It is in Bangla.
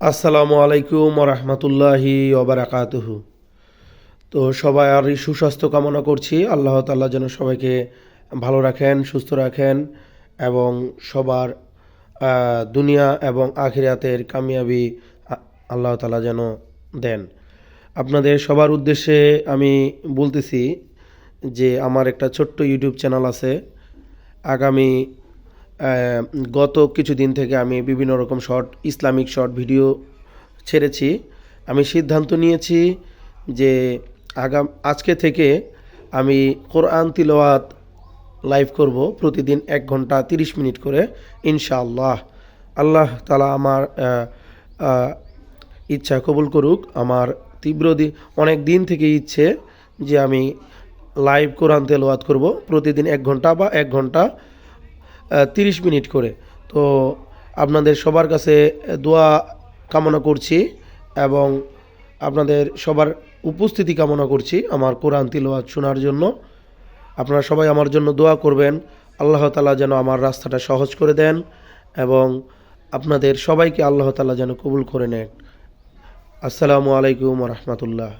আসসালামু আলাইকুম রহমতুল্লাহি ওবারাকাতুহু। তো সবাই আর সুস্বাস্থ্য কামনা করছি। আল্লাহ তাআলা যেন সবাইকে ভালো রাখেন, সুস্থ রাখেন এবং সবার দুনিয়া এবং আখিরাতের কামিয়াবি আল্লাহ তাআলা যেন দেন। আপনাদের সবার উদ্দেশ্যে আমি বলতেছি যে আমার একটা ছোট্ট ইউটিউব চ্যানেল আছে। আগামী আহ, গত কিছুদিন থেকে আমি বিভিন্ন রকম ইসলামিক শর্ট ভিডিও ছেড়েছি। আমি সিদ্ধান্ত নিয়েছি যে আজকে থেকে আমি কোরআন তিলাওয়াত লাইভ করব প্রতিদিন 1 ঘন্টা 30 মিনিট করে, ইনশাআল্লাহ। আল্লাহ তাআলা আমার আহ, ইচ্ছা কবুল করুক। আমার অনেক দিন থেকে ইচ্ছে যে আমি লাইভ কোরআন তেলাওয়াত করব প্রতিদিন 1 ঘন্টা বা 1 ঘন্টা 30 মিনিট করে। তো আপনাদের সবার কাছে দোয়া কামনা করছি এবং আপনাদের সবার উপস্থিতি কামনা করছি আমার কোরআন তিলাওয়াত শোনার জন্য। আপনারা সবাই আমার জন্য দোয়া করবেন। আল্লাহ তাআলা যেন আমার রাস্তাটা সহজ করে দেন এবং আপনাদের সবাইকে আল্লাহ তাআলা যেন কবুল করে নেন। আসসালামু আলাইকুম রহমতুল্লাহ।